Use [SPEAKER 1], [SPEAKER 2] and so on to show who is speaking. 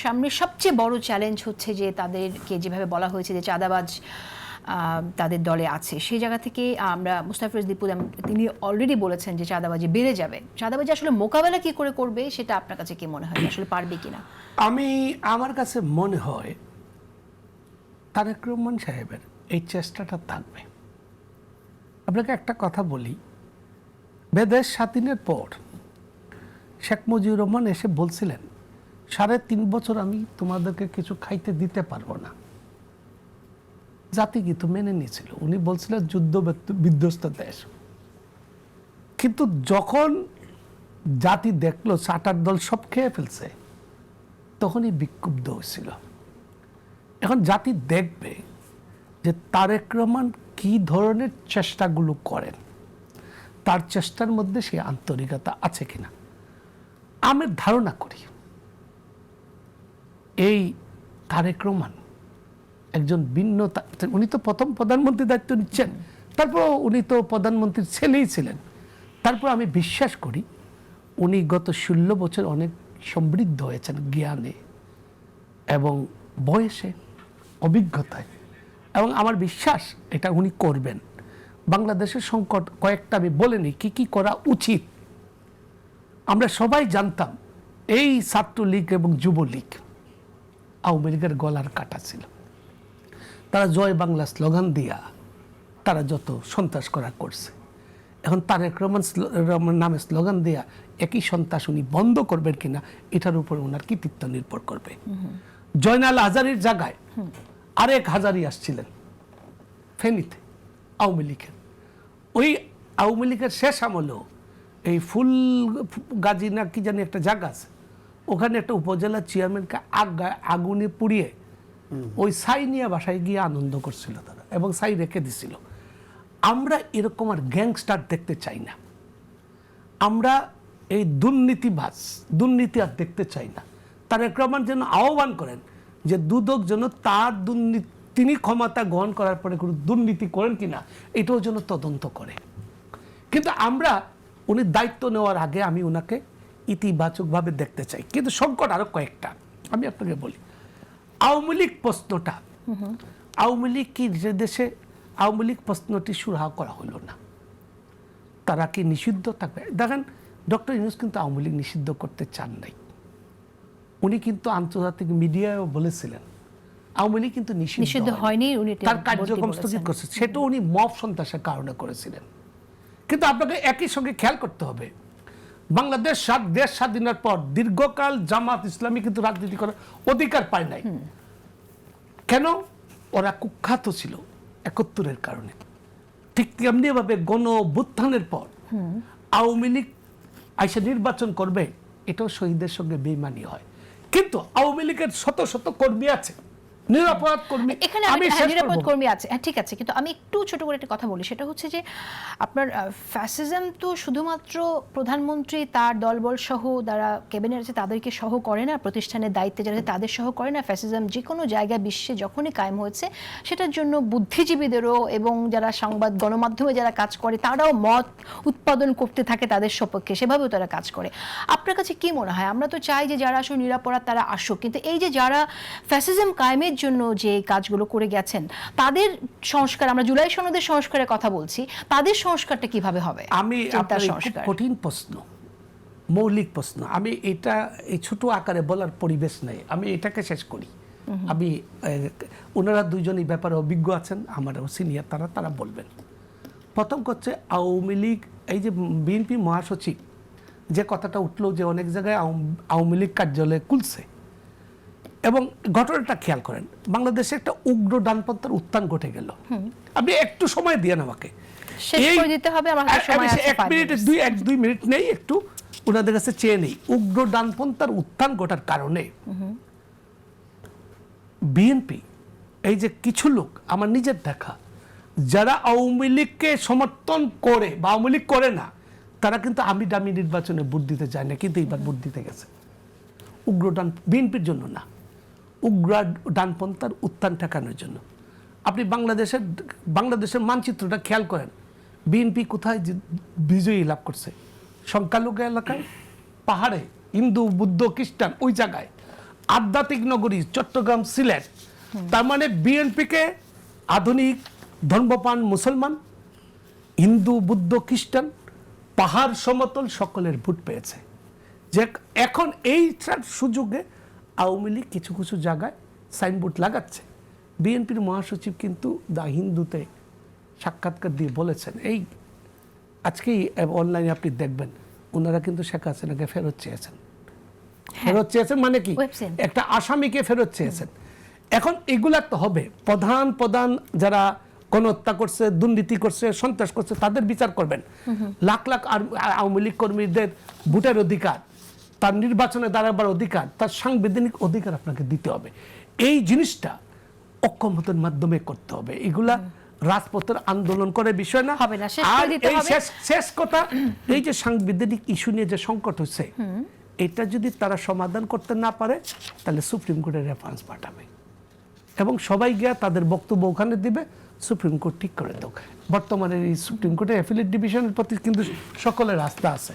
[SPEAKER 1] সামনে সবচেয়ে বড় চ্যালেঞ্জ হচ্ছে যে তাদেরকে যেভাবে বলা হয়েছে যে চাঁদাবাজ তাদের দলে আছে, সেই জায়গা থেকে আমরা মুস্তাফিজ দীপু তিনি অলরেডি বলেছেন যে চাঁদাবাজি বেড়ে যাবে। চাঁদাবাজি আসলে মোকাবেলা কি করে করবে সেটা আপনার কাছে কি মনে হয়, আসলে পারবে কিনা?
[SPEAKER 2] আমার কাছে মনে হয় তারেক রহমান সাহেবের এই চেষ্টাটা থাকবে। আপনাকে একটা কথা বলি, দেশ স্বাধীনের পর শেখ মুজিবুর রহমান এসে বলছিলেন 3.5 বছর আমি তোমাদেরকে কিছু খাইতে দিতে পারবো না। জাতি কিন্তু মেনে নিয়েছিল। উনি বলছিলেন যুদ্ধ বিধ্বস্ত দেশ, কিন্তু যখন জাতি দেখলো চাটার দল সব খেয়ে ফেলছে তখনই বিক্ষুব্ধ হয়েছিল। এখন জাতি দেখবে যে তারেক রহমান কি ধরনের চেষ্টাগুলো করেন, তার চেষ্টার মধ্যে সে আন্তরিকতা আছে কিনা। আমি ধারণা করি এই তারেক রহমান একজন ভিন্ন, উনি তো প্রথম প্রধানমন্ত্রীর দায়িত্ব নিচ্ছেন, তারপর উনি তো প্রধানমন্ত্রীর ছেলেই ছিলেন। তারপর আমি বিশ্বাস করি উনি গত 16 বছর অনেক সমৃদ্ধ হয়েছেন জ্ঞানে এবং বয়সে, অভিজ্ঞতায়, এবং আমার বিশ্বাস এটা উনি করবেন। বাংলাদেশের সংকট কয়েকটা আমি বলিনি কি কি করা উচিত। আমরা সবাই জানতাম এই ছাত্রলীগ এবং যুবলীগ আওয়ামী লীগের গলার কাটা ছিল। তারা জয় বাংলা স্লোগান দিয়া তারা যত সন্ত্রাস করা করছে, এখন তারেক রহমান নামে স্লোগান দিয়া একই সন্ত্রাস উনি বন্ধ করবেন কিনা এটার উপর ওনার কৃতিত্ব নির্ভর করবে। জয়নাল হাজারীর জায়গায় আরেক হাজারি আসছিলেন ফেনীতে আওয়ামী লীগের। ওই আওয়ামী লীগের শেষ আমলেও এই ফুল গাজী না কি জানি একটা জায়গা আছে, ওখানে একটা উপজেলা চেয়ারম্যানকে আগুনে পুড়িয়ে ওই ছাই নিয়ে বাসায় গিয়ে আনন্দ করছিল তারা, এবং ছাই রেখে দিছিল। আমরা এরকম আর গ্যাংস্টার দেখতে চাই না। আমরা এই দুর্নীতি আর দেখতে চাই না। তারেক রহমান যেন আহ্বান করেন যে দুদক যেন তার তিনি ক্ষমতা গ্রহণ করার পরে কোনো দুর্নীতি করেন কিনা এটাও যেন তদন্ত করে। কিন্তু আমরা উনি দায়িত্ব নেওয়ার আগে আমি ওনাকে ইতিবাচকভাবে দেখতে চাই। কিন্তু সংকট আরো কয়েকটা আমি আপনাকে বলি। আওয়ামী লীগ প্রশ্নটা, আওয়ামী লীগ কি দেশে আওয়ামী লীগ প্রশ্নটি সুরাহা করা হলো না, তারা কি নিষিদ্ধ থাকবে? দেখেন ডক্টর ইউনূস কিন্তু আওয়ামী লীগ নিষিদ্ধ করতে চান নাই। উনি কিন্তু আন্তর্জাতিক মিডিয়ায়ও বলেছিলেন আওয়ামী লীগ কিন্তু নিষিদ্ধ হয়নি, তার কার্যক্রম স্থগিত করছে। সেটা উনি মব সন্ত্রাসের কারণে করেছিলেন। কিন্তু আপনাকে একই সঙ্গে খেয়াল করতে হবে বাংলাদেশ দেশ স্বাধীনের পর দীর্ঘকাল জামাত ইসলামী কিন্তু রাজনীতি করার অধিকার পায় নাই। কেন? ওরা কুখ্যাত ছিল 71-এর কারণে। ঠিক তেমনি ভাবে গণ অভ্যুত্থানের পর আওয়ামী লীগ আইসা নির্বাচন করবে, এটাও শহীদের সঙ্গে বেইমানি হয়। কিন্তু আওয়ামী লীগের শত শত কর্মী আছে, নিরাপরাধ কর্মী,
[SPEAKER 1] এখানে নিরাপদ কর্মী আছে, ঠিক আছে। কিন্তু আমি একটু ছোট করে একটা কথা বলি, সেটা হচ্ছে যে আপনার ফ্যাসিজম তো শুধুমাত্র প্রধানমন্ত্রী তার দলবল সহ যারা ক্যাবিনেট আছে তাদেরকে সহ করে না, প্রতিষ্ঠানের দায়িত্বে যারা তাদের সহ করে না। ফ্যাসিজম যে কোনো জায়গায় বিশ্বে যখনই কায়েম হয়েছে সেটার জন্য বুদ্ধিজীবীদেরও এবং যারা সংবাদ গণমাধ্যমে যারা কাজ করে তারাও মত উৎপাদন করতে থাকে তাদের সপক্ষে, সেভাবেও তারা কাজ করে। আপনার কাছে কি মনে হয়? আমরা তো চাই যে যারা আসলে নিরাপরাধ তারা আসুক, কিন্তু এই যে যারা ফ্যাসিজম কায়েমের জন্য যে কাজগুলো করে গেছেন তাদের সংস্কার, আমরা জুলাই সনদের সংস্কারের কথা বলছি, তাদের সংস্কারটা কিভাবে হবে?
[SPEAKER 2] আমি কঠিন প্রশ্ন, মৌলিক প্রশ্ন, আমি এটা এই ছোট আকারে বলার পরিবেশ নেই। আমি এটাকে শেষ করি। আমি ওনারা দুইজনই ব্যাপারে অভিজ্ঞ আছেন, আমার সিনিয়র, তারা বলবেন। প্রথম হচ্ছে আওয়ামী লীগ, এই যে বিএনপি মহাসচিব যে কথাটা উঠলো যে অনেক জায়গায় আওয়ামী লীগ কার্যালয় খুলছে, এবং ঘটনাটা খেয়াল করেন বাংলাদেশে একটা উগ্র ডানপন্থার উত্থান ঘটে গেল। আপনি একটু সময় দিয়ে আমাকে দুই মিনিট নেই, একটু ওনাদের কাছে চেয়ে নেই। উগ্র ডানপন্থার উত্থান ঘটার কারণে বিএনপি, এই যে কিছু লোক আমার নিজের দেখা যারা আওয়ামী লীগকে সমর্থন করে বা আওয়ামী লীগ করে না, তারা কিন্তু আমি দামি নির্বাচনে ভোট দিতে যায় না, কিন্তু এইবার ভোট দিতে গেছে উগ্র ডান, বিএনপির জন্য না, উগ্র ডানপন্থার উত্থান ঠেকানোর জন্য। আপনি বাংলাদেশের মানচিত্রটা খেয়াল করেন, বিএনপি কোথায় বিজয়ী লাভ করছে? সংখ্যালঘু এলাকায়, পাহাড়ে, হিন্দু, বুদ্ধ, খ্রিস্টান, ওই জায়গায়। আধ্যাত্মিক নগরী চট্টগ্রাম, সিলেট। তার মানে বিএনপিকে আধুনিক ধর্মপ্রাণ মুসলমান, হিন্দু, বুদ্ধ, খ্রিস্টান, পাহাড় সমতল সকলের ভোট পেয়েছে। যে এখন এই সুযোগে আওয়ামী লীগ কিছু কিছু জায়গায় সাইনবোর্ড লাগাচ্ছে। বিএনপির মহাসচিব কিন্তু দ্য হিন্দুতে সাক্ষাৎকার দিয়ে বলেছেন, এই আজকেই অনলাইনে আপনি দেখবেন ওনারা কিন্তু শেখ হাসিনাকে ফেরত চেয়েছেন। ফেরত চেয়েছেন মানে কি,
[SPEAKER 1] Website.
[SPEAKER 2] একটা আসামিকে ফেরত চেয়েছেন। এখন এগুলা তো হবে, প্রধান যারা গণহত্যা করছে, দুর্নীতি করছে, সন্ত্রাস করছে তাদের বিচার করবেন। লাখ লাখ আওয়ামী লীগ কর্মীদের ভোটের অধিকার, তার নির্বাচনে দাঁড়াবার অধিকার, তার সাংবিধানিক অধিকার আপনাকে দিতে হবে। এই জিনিসটা ঐক্যমতের মাধ্যমে করতে হবে। এগুলা রাজপথের আন্দোলন করে বিষয় না।
[SPEAKER 1] হবে না, শেষ করে
[SPEAKER 2] আর
[SPEAKER 1] দিতে
[SPEAKER 2] এই
[SPEAKER 1] হবে।
[SPEAKER 2] শেষ কথা, এই যে সাংবিধানিক ইস্যু নিয়ে যে সংকট হচ্ছে, এটা যদি তারা সমাধান করতে না পারে তাহলে সুপ্রিম কোর্টের রেফারেন্স পাঠাবে এবং সবাই গিয়া তাদের বক্তব্য ওখানে দিবে, সুপ্রিম কোর্ট ঠিক করে দেবে। বর্তমানে এই সুপ্রিম কোর্টের অ্যাপিলেট ডিভিশনের প্রতি কিন্তু সকলের আস্থা আছে।